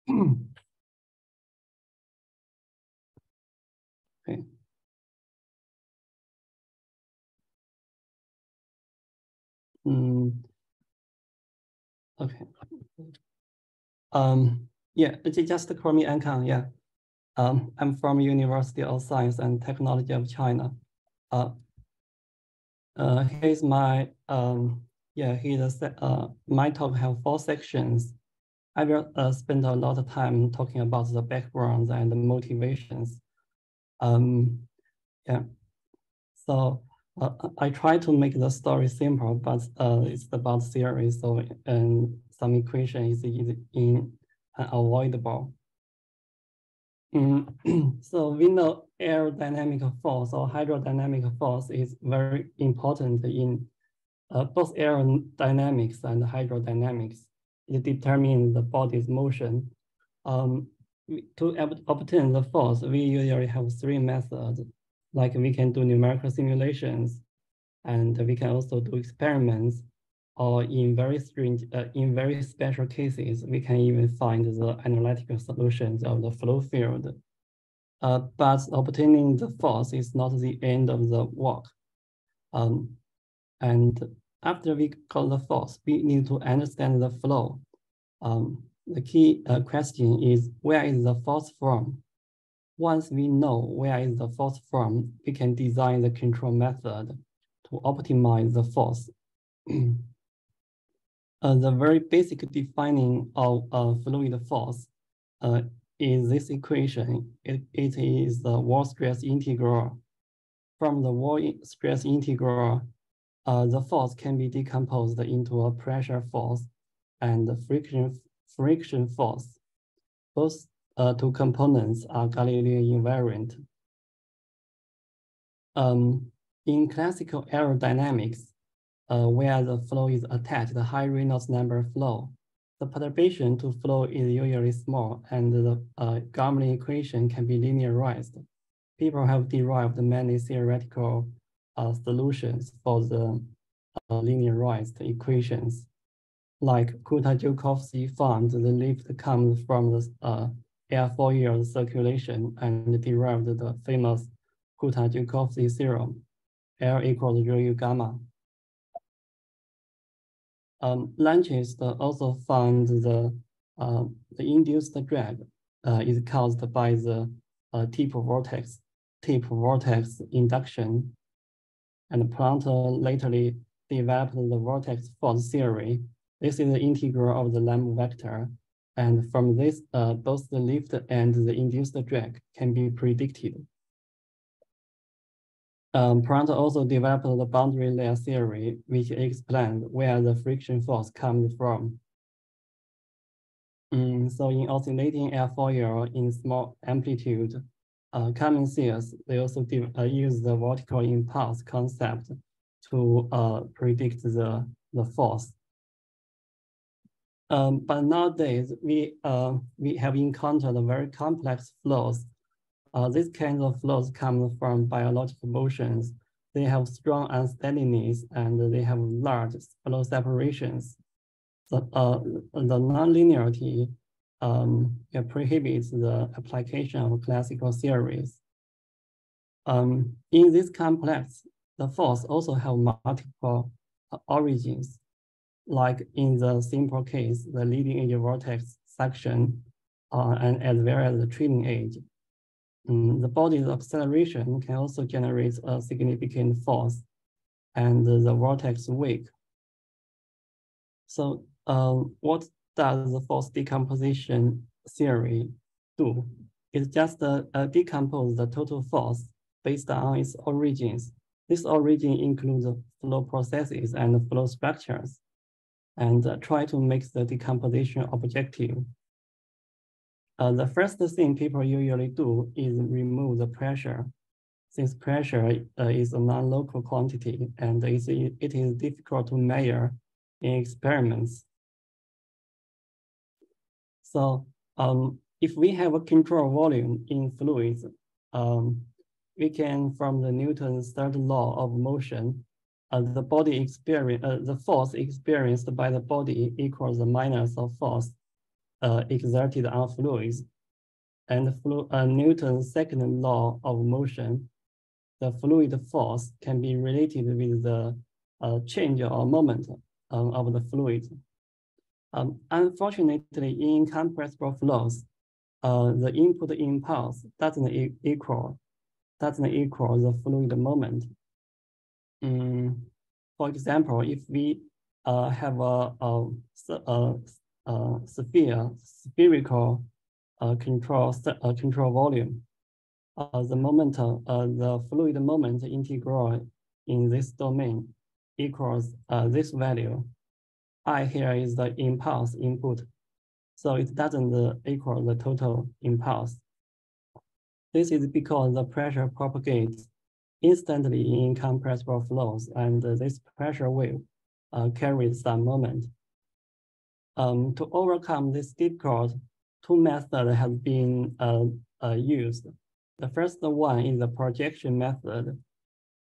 Okay. Okay. Yeah, just call me Ankang. Yeah. I'm from University of Science and Technology of China. Here's my my talk have 4 sections. I will spend a lot of time talking about the backgrounds and the motivations. Yeah. So I try to make the story simple, but it's about theory, so some equation is unavoidable. So we know aerodynamic force or hydrodynamic force is very important in both aerodynamics and hydrodynamics. It determines the body's motion. To obtain the force, we usually have 3 methods. Like we can do numerical simulations, and we can also do experiments, or in very special cases, we can even find the analytical solutions of the flow field. But obtaining the force is not the end of the work. And after we got the force, we need to understand the flow. The key question is, where is the force from? Once we know where is the force from, we can design the control method to optimize the force. The very basic defining of fluid force is this equation. It is the wall stress integral. From the wall stress integral, the force can be decomposed into a pressure force and the friction force. Both 2 components are Galilean invariant. In classical aerodynamics, where the flow is attached, the high Reynolds number flow, the perturbation to flow is usually small, and the Galilean equation can be linearized. People have derived many theoretical solutions for the linearized equations. Like Kuta-Joukowsky found the lift comes from the air-foil circulation and derived the famous Kuta-Joukowsky theorem, L equals rho u gamma. Lanchester also found the induced drag is caused by the tip vortex induction, and Planck later developed the vortex force theory. This is the integral of the Lamb vector, and from this, both the lift and the induced drag can be predicted. Planck also developed the boundary layer theory, which explained where the friction force comes from. So in oscillating airfoil in small amplitude, common seals, they also use the vertical impulse concept to predict the force. But nowadays, we have encountered very complex flows. These kinds of flows come from biological motions. They have strong unsteadiness and they have large flow separations. The nonlinearity prohibits the application of classical theories. In this complex, the force also have multiple origins. Like in the simple case, the leading edge vortex section, and as well as the trailing edge. The body's acceleration can also generate a significant force, and the vortex wake. So what does the force decomposition theory do? It just decomposes the total force based on its origins. This origin includes flow processes and flow structures, and try to make the decomposition objective. The first thing people usually do is remove the pressure, since pressure is a non-local quantity and it is difficult to measure in experiments. So if we have a control volume in fluids, we can, from the Newton's third law of motion, the force experienced by the body equals the minus of force exerted on fluids, and Newton's second law of motion, the fluid force can be related with the change or moment of the fluid. Unfortunately, in compressible flows, the input impulse doesn't equal the fluid moment. For example, if we have a spherical control volume, the fluid moment integral in this domain equals this value. I here is the impulse input, so it doesn't equal the total impulse. This is because the pressure propagates instantly in compressible flows, and this pressure wave carries some moment. To overcome this difficult, two methods have been used. The first one is the projection method.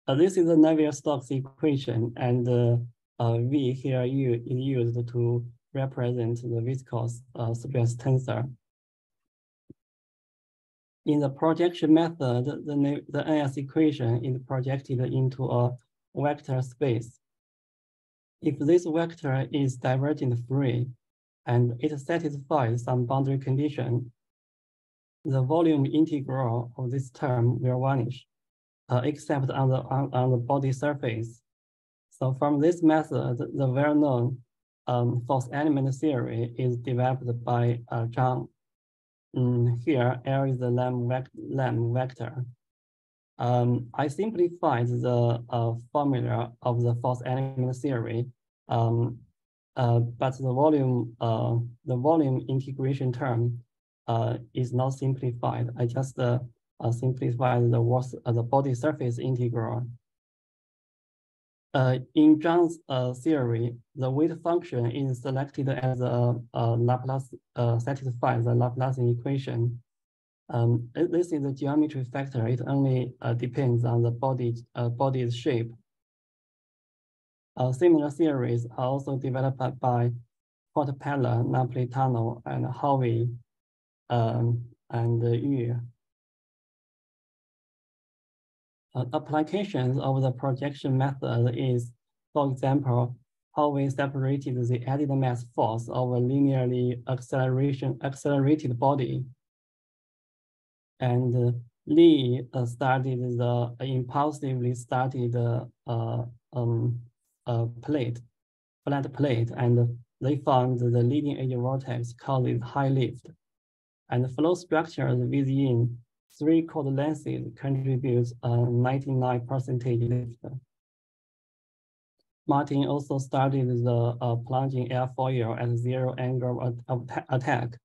This is the Navier-Stokes equation, and V here is used to represent the viscous stress tensor. In the projection method, the NS equation is projected into a vector space. If this vector is divergent free and it satisfies some boundary condition, the volume integral of this term will vanish, except on the body surface. So from this method, the well-known force element theory is developed by Zhang. Here, L is the Lamb vector. I simplified the formula of the force element theory, but the volume integration term is not simplified. I just simplified the body surface integral. In Zhang's theory, the weight function is selected as a Laplace satisfies the Laplacian equation. This is a geometry factor. It only depends on the body's shape. Similar theories are also developed by Portapella, Napolitano, and Howe, and Yu. Applications of the projection method is, for example, how we separated the added mass force of a linearly accelerated body. And Lee impulsively started flat plate, and they found the leading edge vortex causes high lift. And the flow structures within 3 chord lengths contributes 99% lift. Martin also studied the plunging airfoil at 0 angle of attack,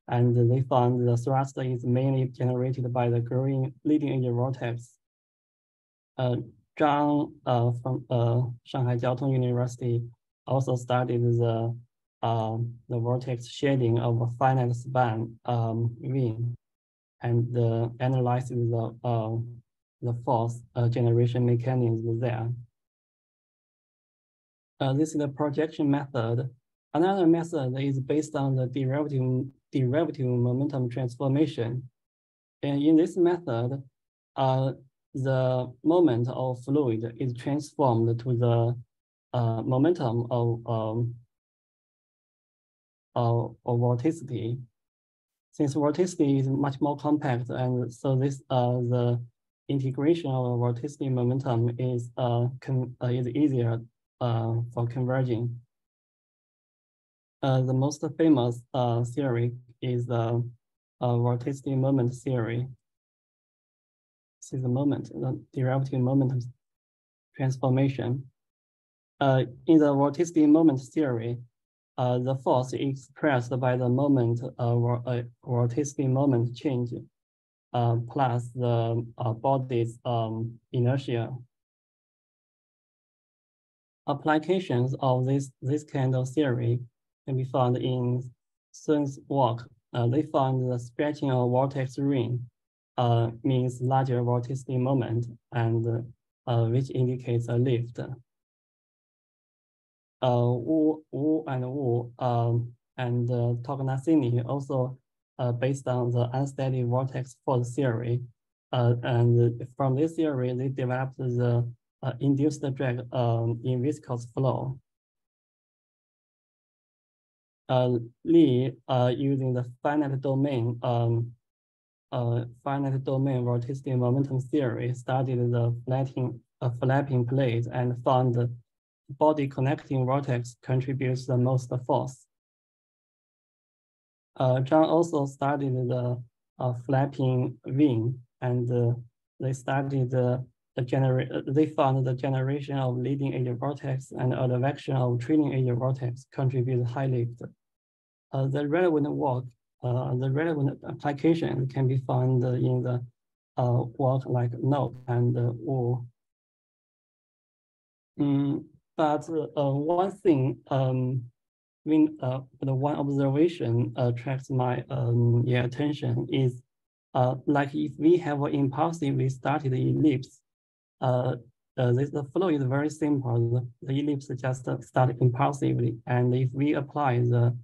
and they found the thrust is mainly generated by the growing leading edge vortex. Zhang from Shanghai Jiao Tong University also studied the vortex shading of a finite span wing, and analyzed the force generation mechanism there. This is the projection method. Another method is based on the derivative momentum transformation. And in this method, the moment of fluid is transformed to the momentum of vorticity. Since vorticity is much more compact, and so this the integration of vorticity momentum is easier for converging. The most famous theory is the vorticity moment theory. This is the derivative moment transformation. In the vorticity moment theory, the force is expressed by the moment vorticity moment change plus the body's inertia. Applications of this kind of theory can be found in Sun's work. They found the stretching of vortex ring means larger vorticity moment, and which indicates a lift. Wu and Wu and Tognasini, also based on the unsteady vortex force theory. And from this theory, they developed the induced drag in viscous flow. Li, using the finite domain vorticity momentum theory, studied the flapping plate and found the body connecting vortex contributes the most force. Zhang also studied the flapping wing, and they studied they found the generation of leading edge vortex and advection of trailing edge vortex contribute high lift. The relevant application can be found in the work like Note and Wu. But one thing, the one observation attracts my attention is like if we have an impulsively started ellipse, the flow is very simple. The ellipse just starts impulsively, and if we apply the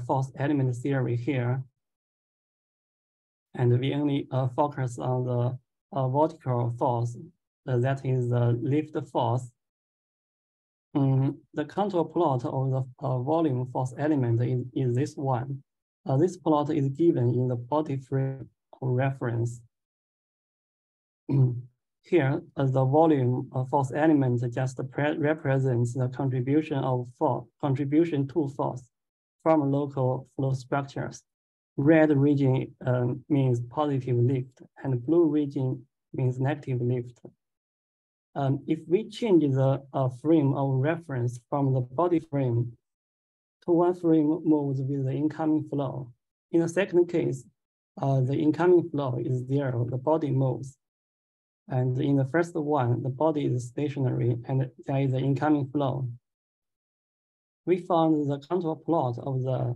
force element theory here, and we only focus on the vertical force, that is the lift force. The contour plot of the volume force element is this one. This plot is given in the body frame reference. Here, the volume force element just represents the contribution to force from local flow structures. Red region means positive lift, and blue region means negative lift. If we change the frame of reference from the body frame to one frame moves with the incoming flow. In the second case, the incoming flow is zero, the body moves. And in the first one, the body is stationary and there is the incoming flow. We found the contour plot of the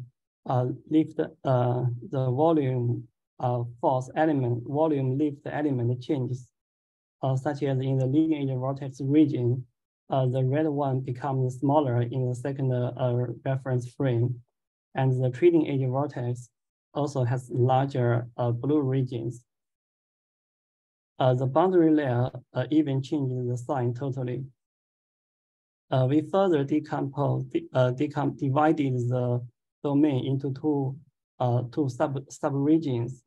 volume force element, volume lift element changes, such as in the leading edge vortex region, the red one becomes smaller in the second reference frame, and the trailing edge vortex also has larger blue regions. The boundary layer even changes the sign totally. We further divided the domain into two sub-regions.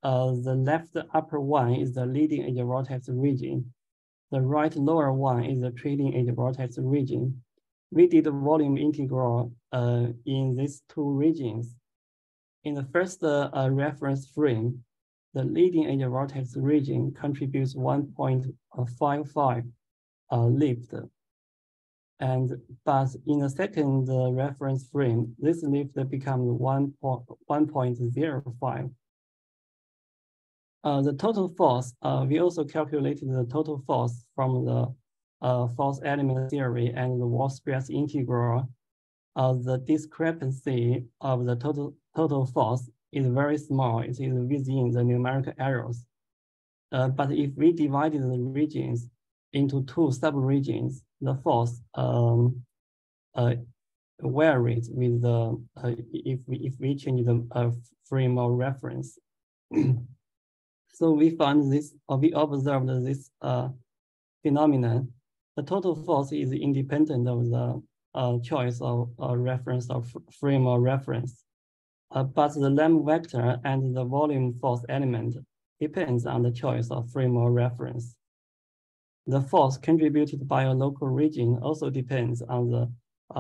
The left upper one is the leading edge vortex region. The right lower one is the trailing edge vortex region. We did a volume integral in these two regions. In the first reference frame, the leading edge vortex region contributes 1.55 lift. But in the second reference frame, this lift becomes 1.05. The total force, we also calculated the total force from the force element theory and the wall stress integral. The discrepancy of the total force is very small. It is within the numerical errors. But if we divided the regions into two sub-regions, the force varies with the if we change the frame of reference. So we found this, or we observed this phenomenon. The total force is independent of the choice of reference of frame of reference. But the lambda vector and the volume force element depends on the choice of frame of reference. The force contributed by a local region also depends on the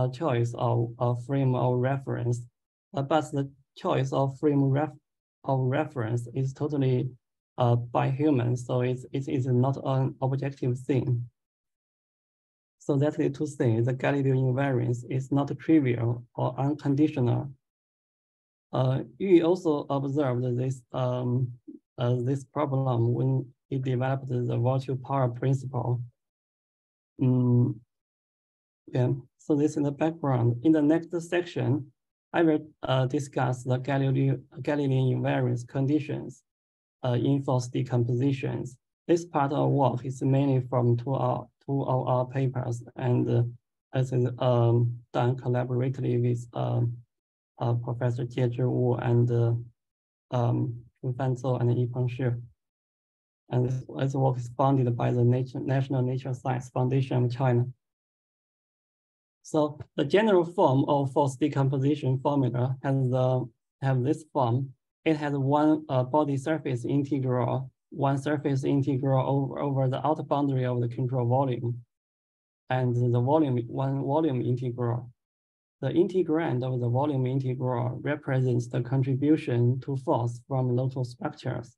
choice of frame of reference. But the choice of frame of reference is totally by humans, so it is not an objective thing. So that is to say, the Galilean invariance is not trivial or unconditional. We also observed this this problem when he developed the virtual power principle. Yeah, so this is the background. In the next section, I will discuss the Galilean invariance conditions in force decompositions. This part of work is mainly from two of our papers, and it is done collaboratively with Professor Jie Wu and Fu Fanzhou and Yipeng Shi. And this work is funded by the National Nature Science Foundation of China. So the general form of force decomposition formula has this form. It has one body surface integral, one surface integral over the outer boundary of the control volume, and the one volume integral. The integrand of the volume integral represents the contribution to force from local structures.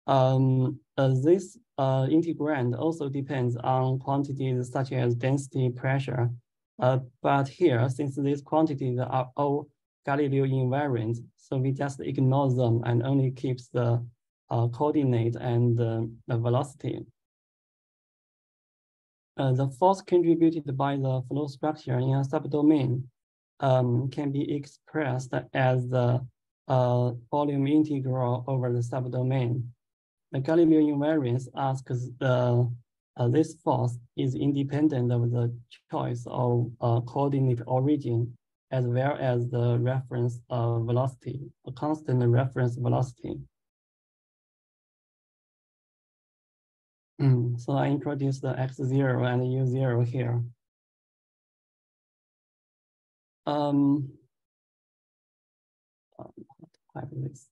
This integrand also depends on quantities such as density, pressure. But here, since these quantities are all Galilean invariant, so we just ignore them and only keeps the coordinate and the velocity. The force contributed by the flow structure in a subdomain can be expressed as the volume integral over the subdomain. The Galilean invariance asks this force is independent of the choice of coordinate origin, as well as the reference velocity, a constant reference velocity. So I introduced the x0 and u0 here. This.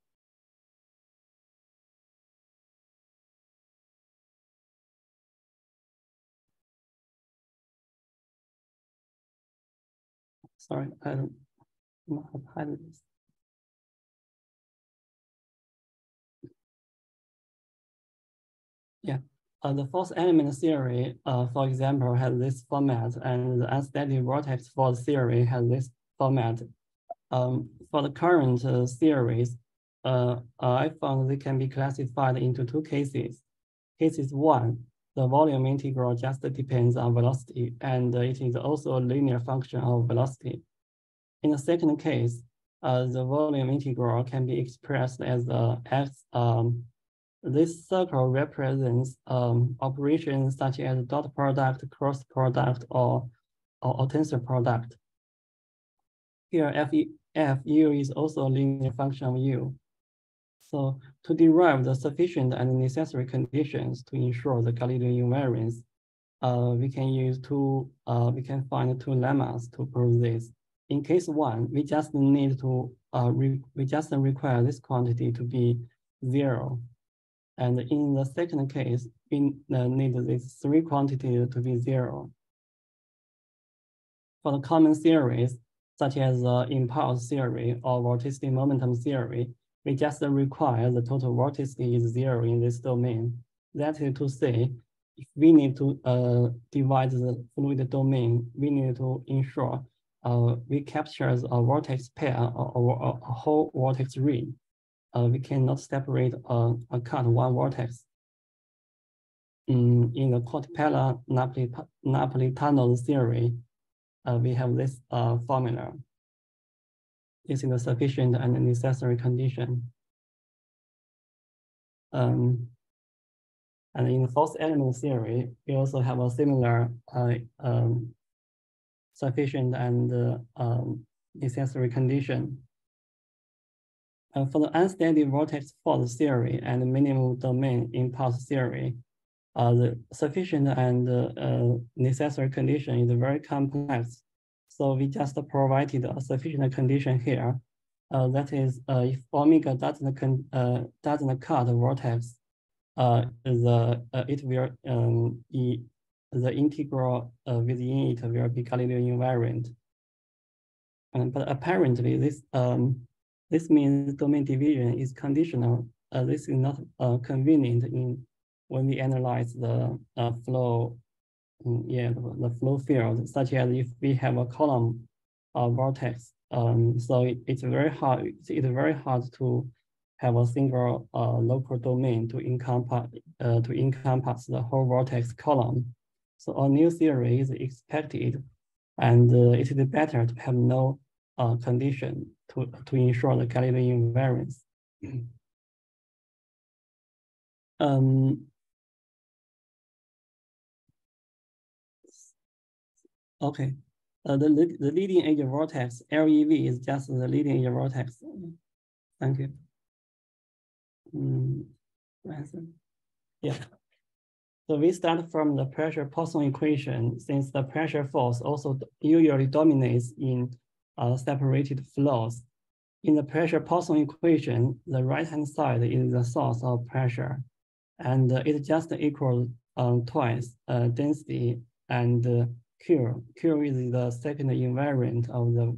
Sorry, I don't know how to hide this. Yeah, the force element theory, for example, has this format, and the unsteady vortex force theory has this format. For the current theories, I found they can be classified into two cases. Cases one, the volume integral just depends on velocity, and it is also a linear function of velocity. In the second case, the volume integral can be expressed as x. This circle represents operations such as dot product, cross product, or tensor product. Here, fu is also a linear function of u. So to derive the sufficient and necessary conditions to ensure the Galilean invariance, we can find two lemmas to prove this. In case one, we just need to require this quantity to be 0. And in the second case, we need these three quantities to be 0. For the common theories, such as impulse theory or vorticity momentum theory, we just require the total vorticity is 0 in this domain. That is to say, if we need to divide the fluid domain, we need to ensure we capture a vortex pair or a whole vortex ring. We cannot separate a cut one vortex. In the Quattrapella Napolitano theory, we have this formula. This is a sufficient and necessary condition. And in the force element theory, we also have a similar sufficient and necessary condition. For the unsteady vortex force theory and minimum domain impulse theory, the sufficient and necessary condition is very complex. So we just provided a sufficient condition here. That is, if omega doesn't cut the vortex, the integral within it will be Galilean invariant. But apparently, this means domain division is conditional. This is not convenient when we analyze the flow. The flow field, such as if we have a column vortex. So it's very hard. It's very hard to have a single local domain to encompass the whole vortex column. So a new theory is expected, and it is better to have no condition to ensure the Galilean invariance. Okay, The leading edge vortex, LEV, is just the leading edge vortex. Thank you. Yeah. So we start from the pressure Poisson equation, since the pressure force also usually dominates in separated flows. In the pressure Poisson equation, the right-hand side is the source of pressure, and it just equals twice density and Q. Q is the second invariant of the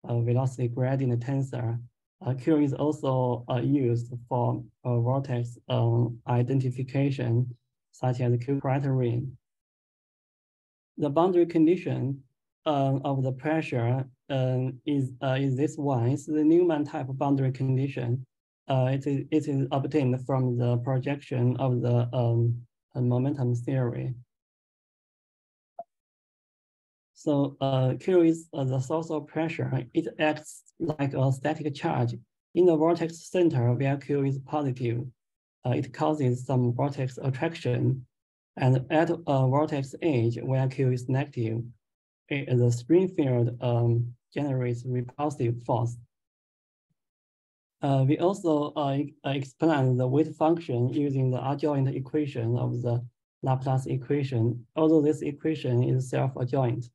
velocity gradient tensor. Q is also used for vortex identification, such as Q criterion. The boundary condition of the pressure is this one. It's the Newman type boundary condition. It is obtained from the projection of the momentum theory. So Q is the source of pressure. It acts like a static charge in the vortex center where Q is positive. It causes some vortex attraction, and at a vortex edge where Q is negative, the spring field generates repulsive force. We also explain the weight function using the adjoint equation of the Laplace equation, although this equation is self-adjoint.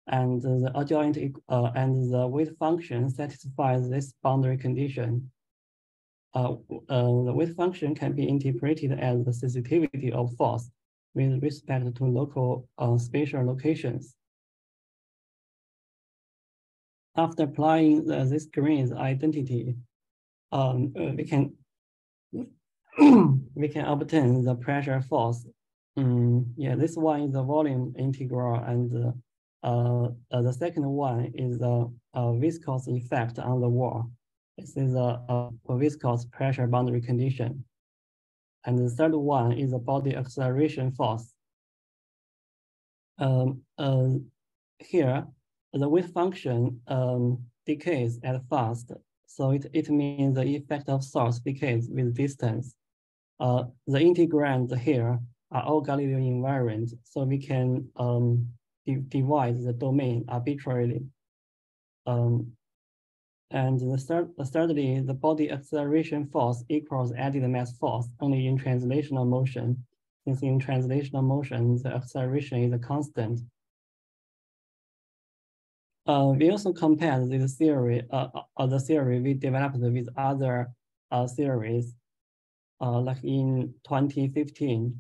And the adjoint and the weight function satisfies this boundary condition. The weight function can be interpreted as the sensitivity of force with respect to local spatial locations. After applying this Green's identity, we can obtain the pressure force. Yeah, this one is the volume integral, and the second one is the viscous effect on the wall. This is a viscous pressure boundary condition. And the third one is the body acceleration force. Here, the weight function decays at fast. So it means the effect of source decays with distance. The integrands here are all Galilean invariant, so we can divide the domain arbitrarily. And thirdly, the body acceleration force equals added mass force only in translational motion, since in translational motion, the acceleration is a constant. We also compared this theory, the theory we developed with other theories. Like in 2015,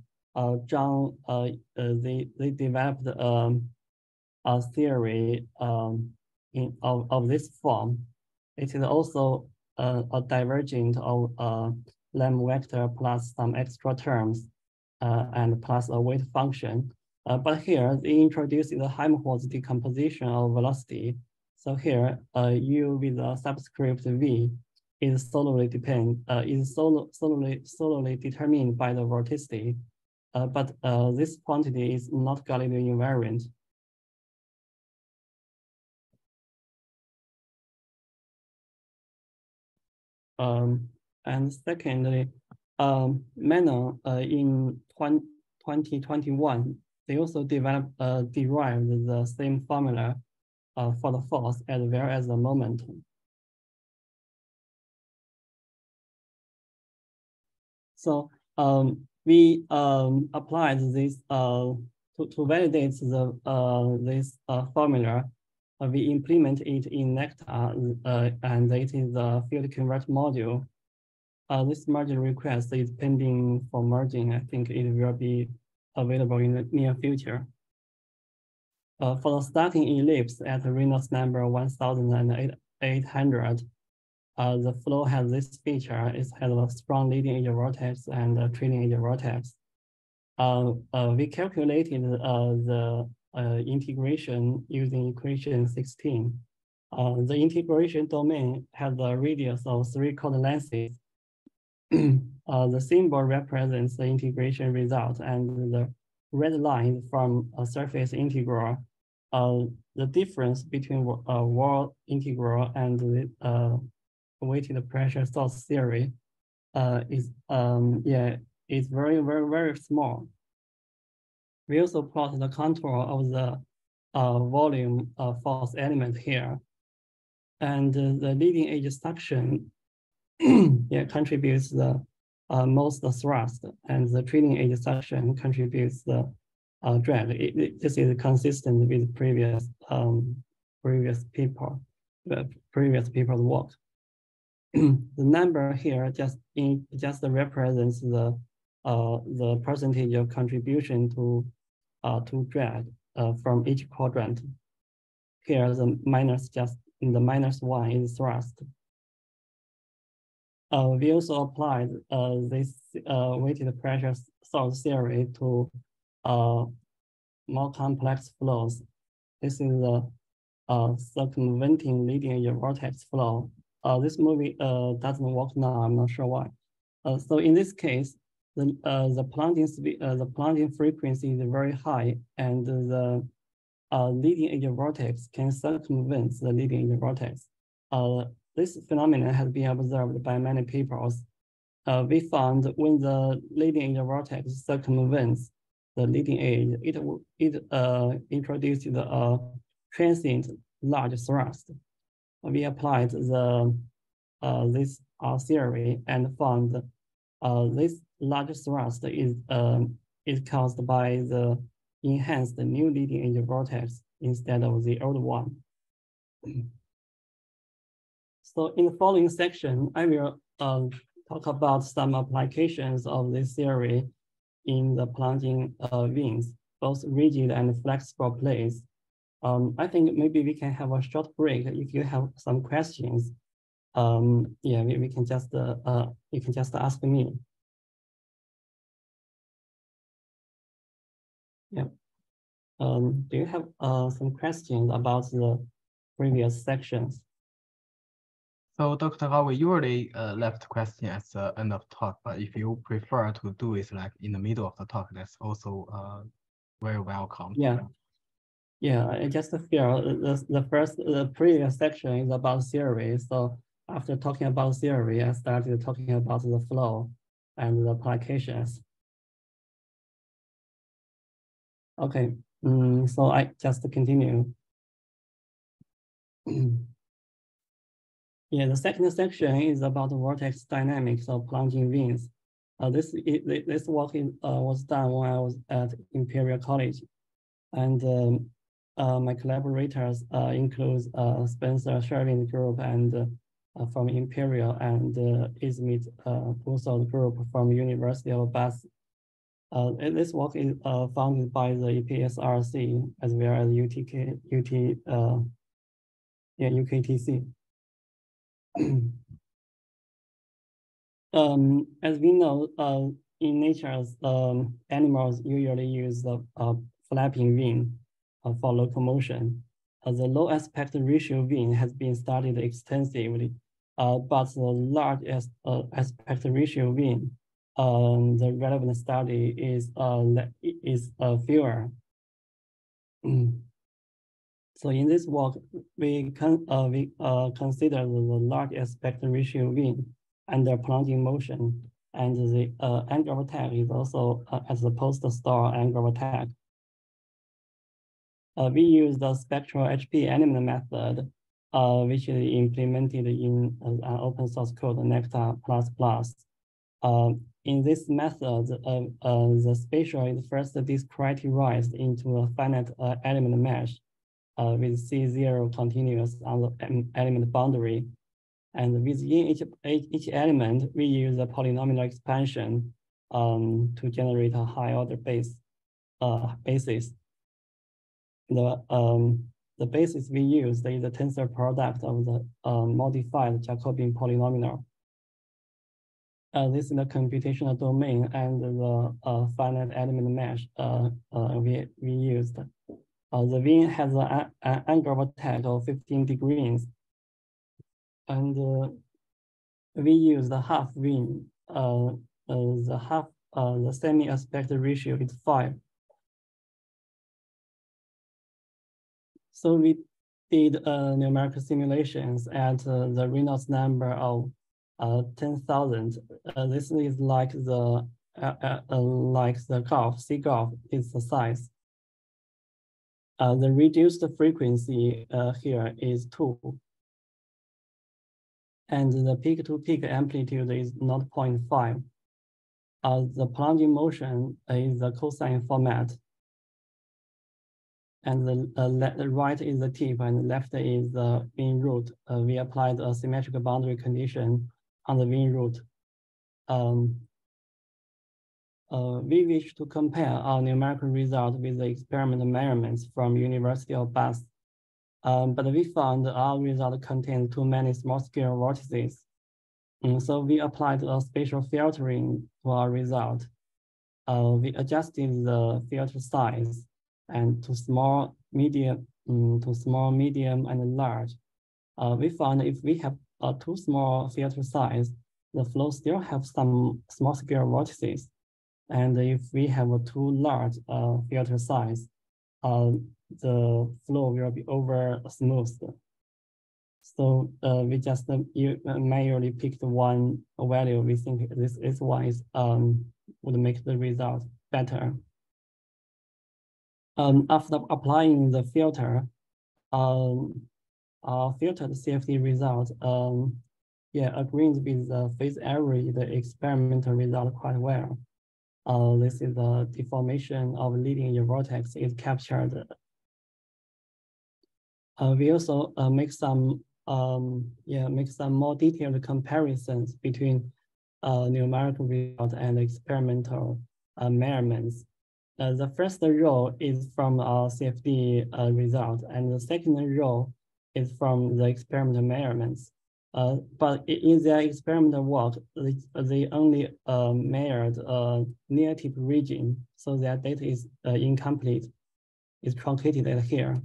they developed a theory of this form. It is also a divergent of lambda vector plus some extra terms and plus a weight function. But here they introduced the Helmholtz decomposition of velocity. So here, U with a subscript V is solely determined by the vorticity. But this quantity is not Galilean invariant. And secondly, Menon in 2021, they also derived the same formula for the force as well as the momentum. So we applied this to validate this formula. We implement it in Nectar, and it is the field convert module. This module request is pending for merging. I think it will be available in the near future. For the starting ellipse at Reynolds number 1800, the flow has this feature. It has a strong leading edge vortex and a trailing edge vortex. We calculated the integration using equation 16. The integration domain has a radius of 3 chord lengths. The symbol represents the integration result, and the red line from a surface integral. The difference between wall integral and the weighted pressure source theory is very small. We also plot the contour of the volume force element here. And the leading edge suction yeah, contributes the most thrust, and the trailing edge suction contributes the drag. This is consistent with previous people's work. The number here just represents the percentage of contribution to drag from each quadrant. Here the -1 is thrust. We also applied this weighted pressure source theory to more complex flows. This is the circumventing leading edge vortex flow. This movie doesn't work now. I'm not sure why. So in this case, the plunging frequency is very high, and the leading edge vortex can circumvent the leading edge vortex. This phenomenon has been observed by many peoples. We found when the leading edge vortex circumvents the leading edge, it introduced the transient large thrust. We applied this theory and found this large thrust is caused by the enhanced new leading edge vortex instead of the old one. So in the following section, I will talk about some applications of this theory in the plunging wings, both rigid and flexible plates. I think maybe we can have a short break if you have some questions. Yeah, we can just you can just ask me. Yeah. Do you have some questions about the previous sections? So, Dr. Gao, we usually left question at the end of talk, but if you prefer to do it like in the middle of the talk, that's also very welcome. Yeah. Yeah, I just feel the previous section is about theory. So after talking about theory, I started talking about the flow and the applications. Okay, so I just continue. Yeah, the second section is about the vortex dynamics of plunging wings. This work was done when I was at Imperial College, and my collaborators include Spencer Sherwin group and from Imperial, and Ismit Pusod group from University of Bath. This work is funded by the EPSRC as well as UKTC. As we know, in nature, animals usually use the flapping wing for locomotion. The low aspect ratio wing has been studied extensively, but the large aspect ratio wing, the relevant study is fewer. So in this work, we consider the large aspect ratio wing under plunging motion, and the angle of attack is also as the post-star angle of attack. We use the spectral HP element method, which is implemented in an open source code, Nectar++. In this method, the spatial is first discretized into a finite element mesh with C0 continuous on the element boundary. And within each element, we use a polynomial expansion to generate a high order basis. The basis we use is the tensor product of the modified Jacobian polynomial. This is the computational domain and the finite element mesh we used. The wing has an angle of attack of 15 degrees. And we use the half wing. The semi-aspect ratio is 5. So we did numerical simulations at the Reynolds number of 10,000. This is like the Gulf, Sea Gulf is the size. The reduced frequency here is 2. And the peak-to-peak amplitude is 0.5. The plunging motion is the cosine format. And the right is the tip and left is the wind root. We applied a symmetrical boundary condition on the wind root. We wish to compare our numerical result with the experimental measurements from University of Bath. But we found our result contained too many small-scale vortices. So we applied a spatial filtering to our result. We adjusted the filter size and to small, medium, and large. We found if we have a too small filter size, the flow still have some small-scale vortices. And if we have a too large filter size, the flow will be over smoothed. So we just manually picked one value. We think this one is would make the result better. After applying the filter, our filtered CFD result, agrees with the phase average, the experimental result quite well. This is the deformation of leading edge vortex is captured. We also make some more detailed comparisons between numerical result and experimental measurements. The first row is from our CFD result, and the second row is from the experimental measurements. But in their experimental work, they only measured near tip region, so their data is incomplete. It's truncated at here.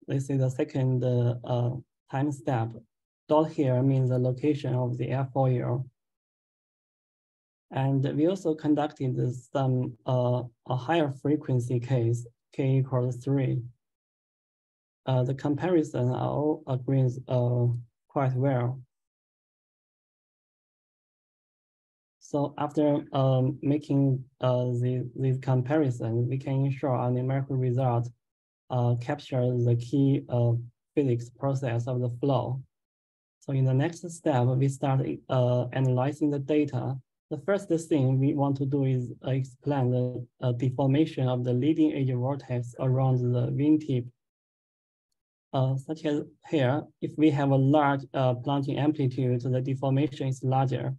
This is the second time step. Dot here means the location of the airfoil. And we also conducted some a higher frequency case, k equals 3. The comparison all agrees quite well. So after making these comparisons, we can ensure our numerical result captures the key physics process of the flow. So in the next step, we start analyzing the data. The first thing we want to do is explain the deformation of the leading edge vortex around the wind tip. Such as here, if we have a large plunging amplitude, the deformation is larger.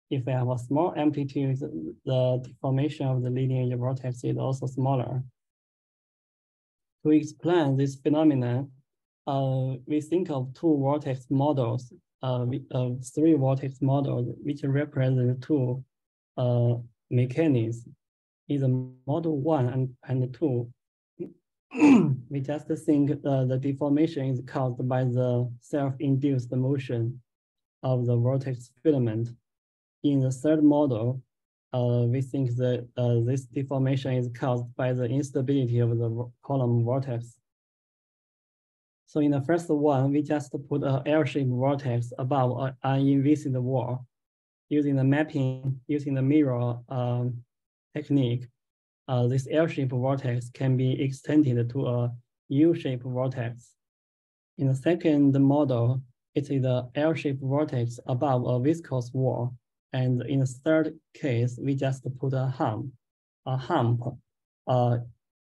If we have a small amplitude, the deformation of the leading edge vortex is also smaller. To explain this phenomenon, we think of two vortex models, three vortex models, which represent two mechanisms, either model 1 and 2. We just think the deformation is caused by the self-induced motion of the vortex filament. In the third model, we think that this deformation is caused by the instability of the column vortex. So in the first one, we just put an L-shaped vortex above an inviscid wall. Using the mapping, using the mirror technique, this L-shaped vortex can be extended to a U-shaped vortex. In the second model, it is an L-shaped vortex above a viscous wall. And in the third case, we just put a hump on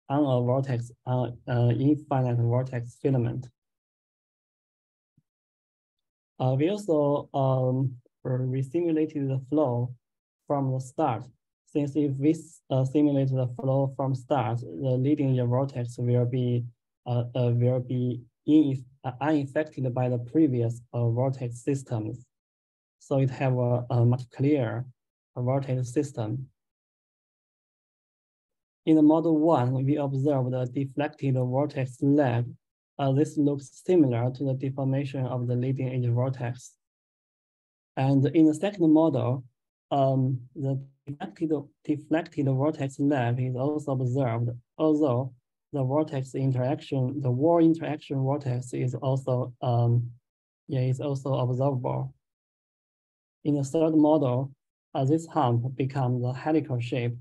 a vortex, infinite vortex filament. We also resimulated the flow from the start. Since if we simulate the flow from start, the leading edge vortex will be unaffected by the previous vortex systems. So it have a much clearer vortex system. In the model 1, we observed a deflected vortex leg. This looks similar to the deformation of the leading edge vortex. And in the second model, the deflected vortex leg is also observed, although the vortex interaction, the wall interaction vortex is also observable. In the third model, this hump becomes a helical shape.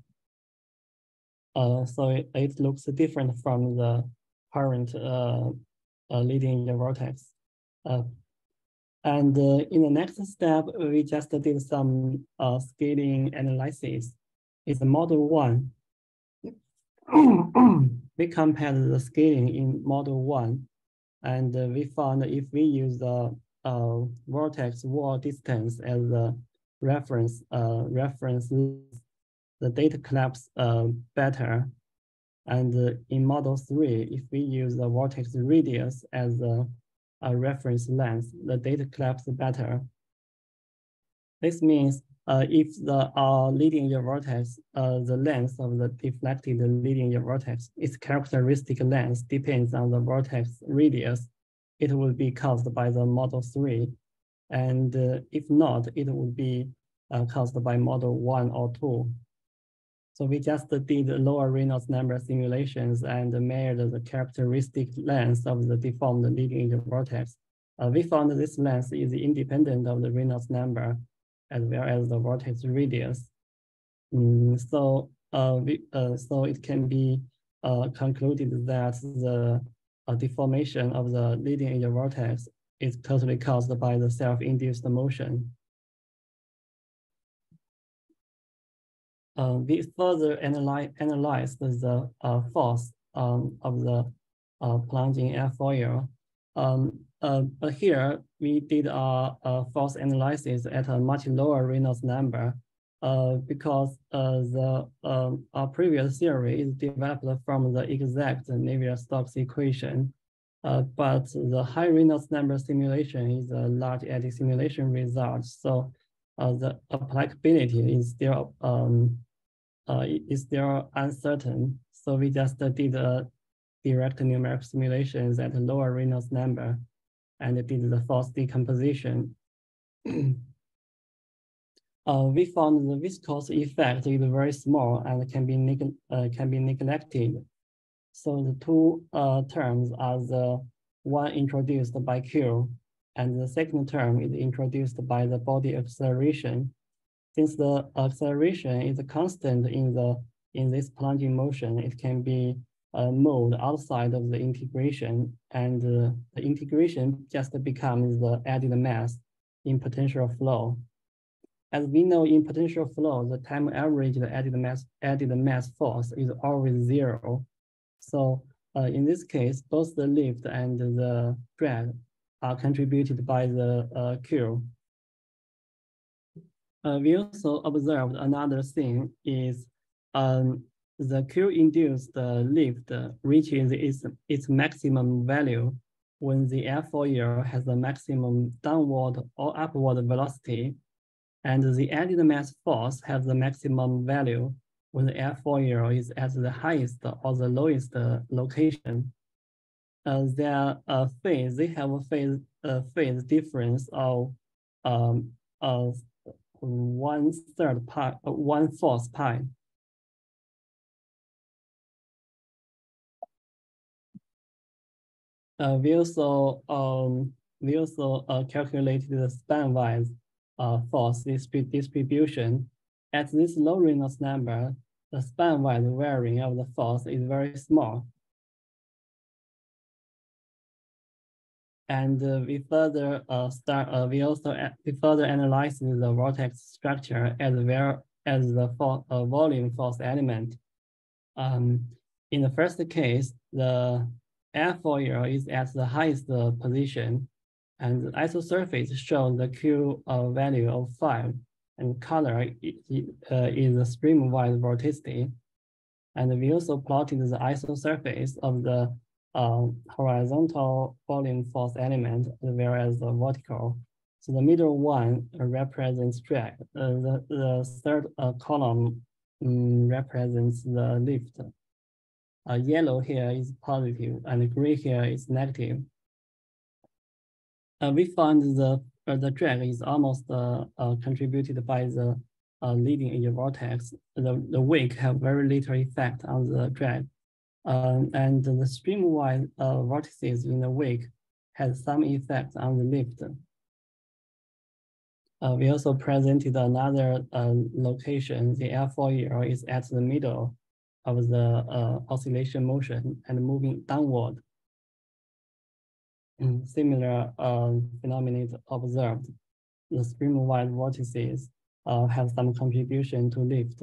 so it looks different from the current leading edge vortex. And in the next step, we just did some scaling analysis. It's model 1. We compared the scaling in model 1, and we found if we use the vortex wall distance as the reference, the data collapse better. And in model 3, if we use the vortex radius as a reference length, the data collapse better. This means if the leading edge vortex, the length of the deflected leading edge vortex, its characteristic length depends on the vortex radius, it will be caused by the model 3. And if not, it would be caused by model 1 or 2. So we just did lower Reynolds number simulations and measured the characteristic length of the deformed leading edge vortex. We found this length is independent of the Reynolds number as well as the vortex radius. So it can be concluded that the deformation of the leading edge vortex is totally caused by the self-induced motion. We further analyzed the force of the plunging airfoil. But here we did a force analysis at a much lower Reynolds number because our previous theory is developed from the exact Navier-Stokes equation. But the high Reynolds number simulation is a large eddy simulation result. So the applicability is still uncertain. So we just did direct numeric simulations at a lower Reynolds number and did the force decomposition. We found the viscous effect is very small and can be neglected. So the two terms are the one introduced by Q, and the second term is introduced by the body acceleration. Since the acceleration is a constant in this plunging motion, it can be moved outside of the integration, and the integration just becomes the added mass in potential flow. As we know, in potential flow, the time average the added mass force is always 0. So in this case, both the lift and the drag are contributed by the Q. We also observed another thing is the Q-induced lift reaches its maximum value when the airfoil has the maximum downward or upward velocity, and the added mass force has the maximum value when the airfoil is at the highest or the lowest location. They have a phase difference of 1/4 pi. We also calculated the span-wise force distribution. At this low Reynolds number, the span-wise varying of the force is very small. And we further analyzed the vortex structure as well as the volume force element. In the first case, the airfoil is at the highest position, and the isosurface shows the Q value of 5, and color is the stream-wise vorticity. And we also plotted the isosurface of the horizontal volume force element as well as the vertical. So the middle one represents drag. The third column represents the lift. Yellow here is positive and gray here is negative. We found the drag is almost contributed by the leading edge vortex. The wake have very little effect on the drag. And the stream-wise vortices in the wake has some effect on the lift. We also presented another location. The airfoil is at the middle, of the oscillation motion and moving downward. Similar phenomena is observed. The stream-wide vortices have some contribution to lift,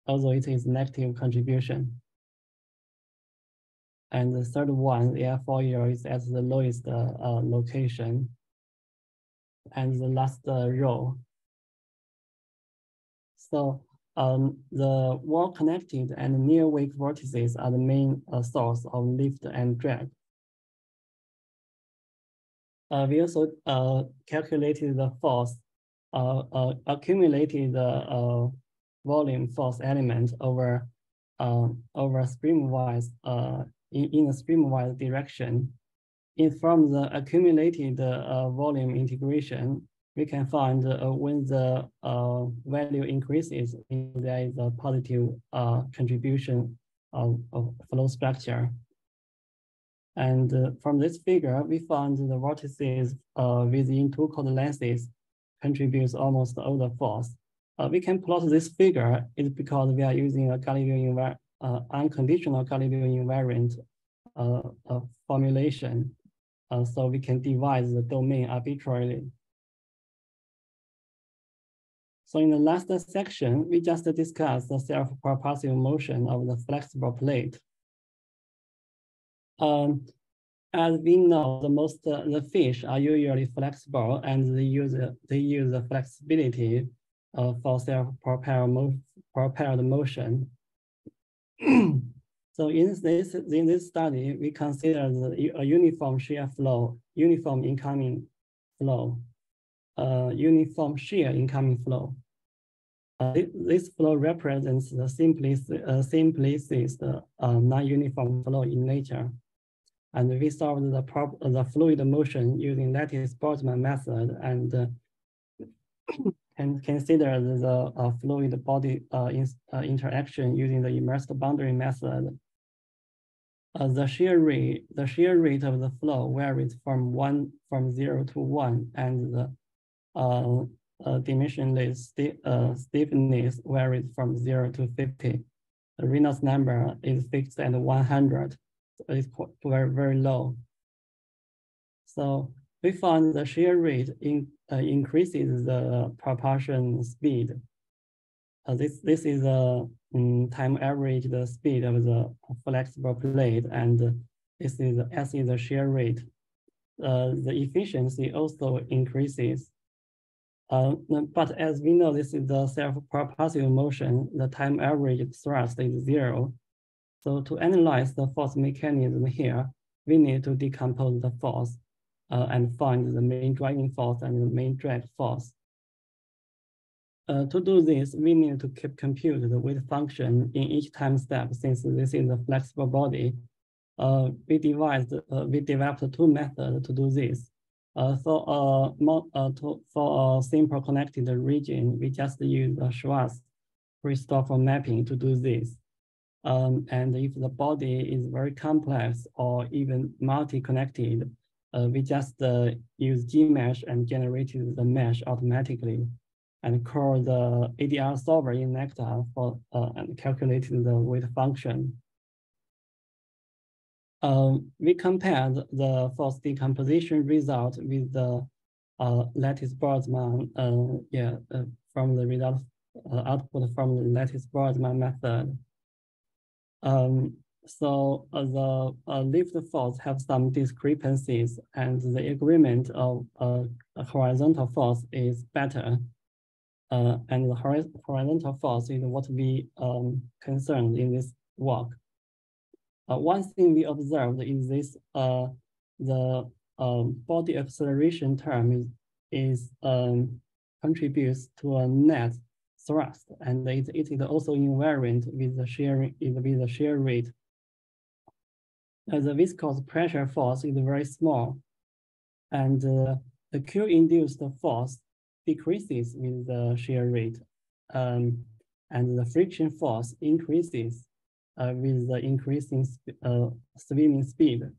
although it is negative contribution. And the third one, the airfoil is at the lowest location. And the last row. So the wall-connected and near-wake vortices are the main source of lift and drag. We also calculated the force, accumulated the volume force element over streamwise in a streamwise direction. From the accumulated volume integration, we can find when the value increases, there is a positive contribution of flow structure. And from this figure, we found the vortices within two chord lengths contributes almost all the force. We can plot this figure is because we are using a Galilean unconditional Galilean invariant formulation. So we can divide the domain arbitrarily. So in the last section, we just discussed the self-propulsive motion of the flexible plate. As we know, the fish are usually flexible, and they use the flexibility for self-propelled motion. So in this study, we consider a uniform shear flow, uniform incoming flow, uniform shear incoming flow. This flow represents the simplest non-uniform flow in nature. And we solved the fluid motion using lattice-Boltzmann method and can consider the fluid body interaction using the immersed boundary method. The shear rate of the flow varies from 0 to 1, and the dimensionless stiffness varies from 0 to 50. The Reynolds number is fixed at 100. So it's very, very low. So we found the shear rate increases the propulsion speed. This is a time average the speed of the flexible plate, and this is S is the shear rate. The efficiency also increases. But as we know, this is the self-propulsive motion. The time average thrust is 0. So to analyze the force mechanism here, we need to decompose the force and find the main driving force and the main drag force. To do this, we need to compute the weight function in each time step. Since this is a flexible body, we developed two methods to do this. For a simple connected region, we just use the Schwarz-Christopher mapping to do this. And if the body is very complex or even multi-connected, we just use Gmesh and generated the mesh automatically, and call the ADR solver in Nectar for and calculating the weight function. We compared the force decomposition result with the lattice-Boltzmann from the result output from the lattice-Boltzmann method. So the lift force have some discrepancies, and the agreement of a horizontal force is better. And the horizontal force is what we concerned in this work. One thing we observed is this: the body acceleration term is contributes to a net thrust, and it is also invariant with the shear rate. The viscous pressure force is very small, and the Q-induced force decreases with the shear rate, and the friction force increases with the increasing swimming speed.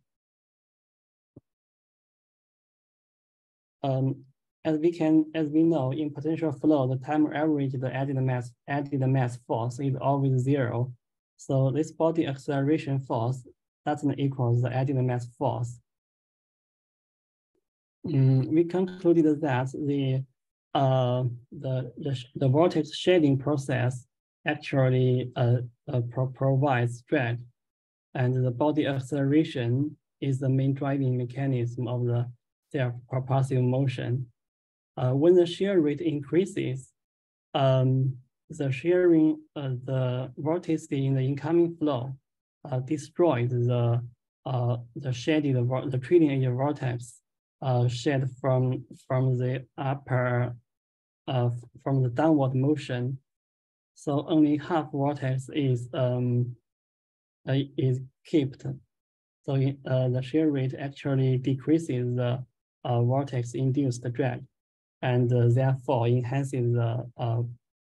as we know, in potential flow, the time average, the added mass force is always 0. So this body acceleration force doesn't equal the added mass force. We concluded that the vortex shading process actually provides drag, and the body acceleration is the main driving mechanism of the self-propulsive motion. When the shear rate increases, the shearing, the vorticity in the incoming flow destroys the shaded, the trailing edge vortex shed from the upper, from the downward motion. So only half vortex is kept. So the shear rate actually decreases the vortex-induced drag, and therefore enhances the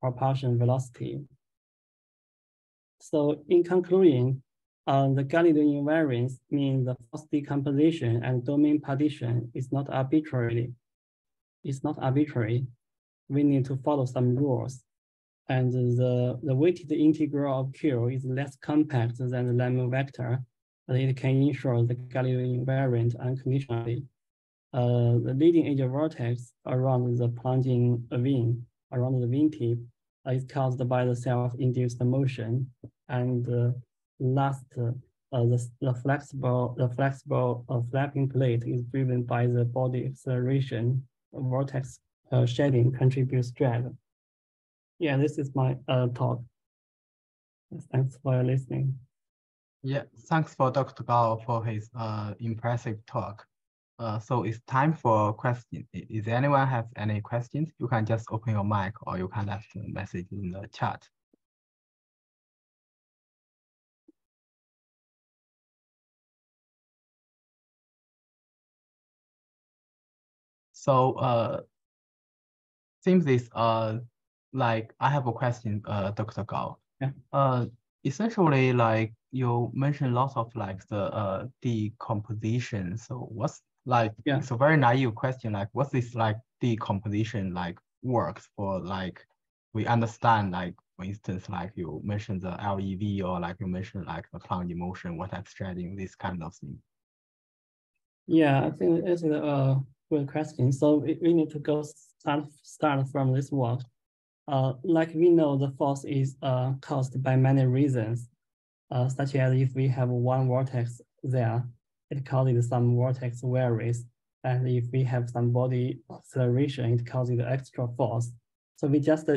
propulsion velocity. So in conclusion, the Galilean invariance means the force decomposition and domain partition is not arbitrary. It's not arbitrary. We need to follow some rules. And the weighted integral of Q is less compact than the Lyman vector, but it can ensure the Galilean invariant unconditionally. The leading edge vortex around the plunging vane, around the vane tip, is caused by the self-induced motion, and last, the flexible flapping plate is driven by the body acceleration. Vortex shading contributes drag. Yeah, this is my talk. Thanks for listening. Yeah, thanks for Dr. Gao for his impressive talk. So it's time for questions. If anyone has any questions, you can just open your mic or you can left a message in the chat. So seems this like I have a question, Dr. Gao. Yeah. Essentially, like you mentioned lots of like the decomposition. So what's like, yeah. It's a very naive question, like what's this like decomposition like works for, like we understand, like for instance, like you mentioned the LEV, or like you mentioned like the plunging motion, vortex shading, this kind of thing. Yeah, I think it's a good question. So we need to go start from this work. Like we know, the force is caused by many reasons, such as if we have one vortex there, it causes some vortex varies. And if we have some body acceleration, it causes extra force. So we just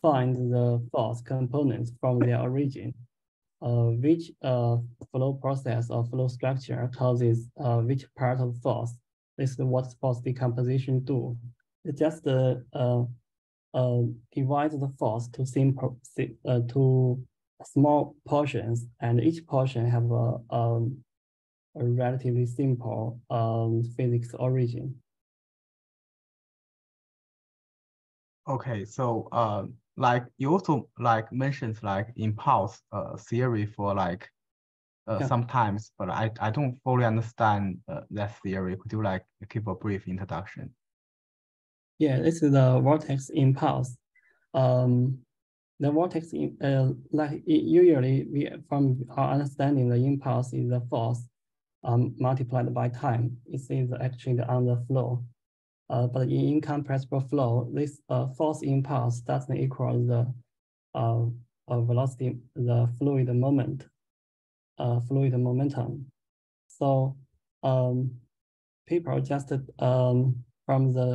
find the force components from their origin. Which flow process or flow structure causes which part of force. This is what force decomposition do. It just divides the force to small portions, and each portion have a relatively simple physics origin. Okay, so like you also like mentions like impulse theory for like Yeah. sometimes, but I don't fully understand that theory. Could you like give a brief introduction? Yeah, this is the vortex impulse. The vortex, like usually from our understanding, the impulse is the force multiplied by time. It is actually the underflow. But in incompressible flow, this force impulse doesn't equal the velocity, the fluid momentum. So people just from the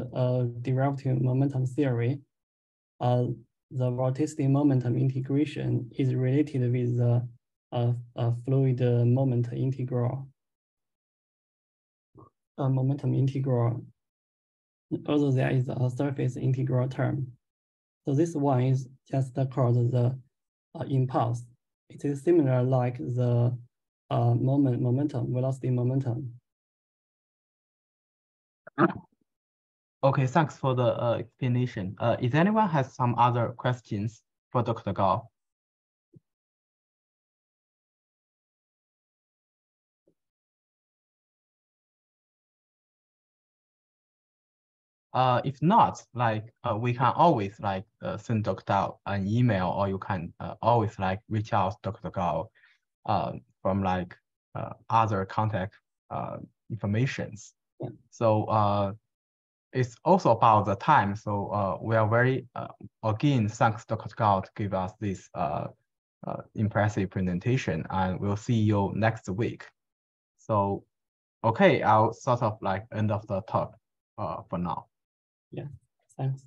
derivative momentum theory, the vorticity momentum integration is related with the fluid moment integral. Momentum integral, although there is a surface integral term. So this one is just called the impulse. It is similar like the momentum, velocity momentum. Okay, thanks for the explanation. If anyone has some other questions for Dr. Gao? If not, like we can always like send Dr. Gao an email, or you can always like reach out to Dr. Gao from like other contact informations. Yeah. So it's also about the time. So we are very again, thanks Dr. Gao to give us this impressive presentation, and we'll see you next week. So okay, I'll sort of like end of the talk for now. Yeah, thanks.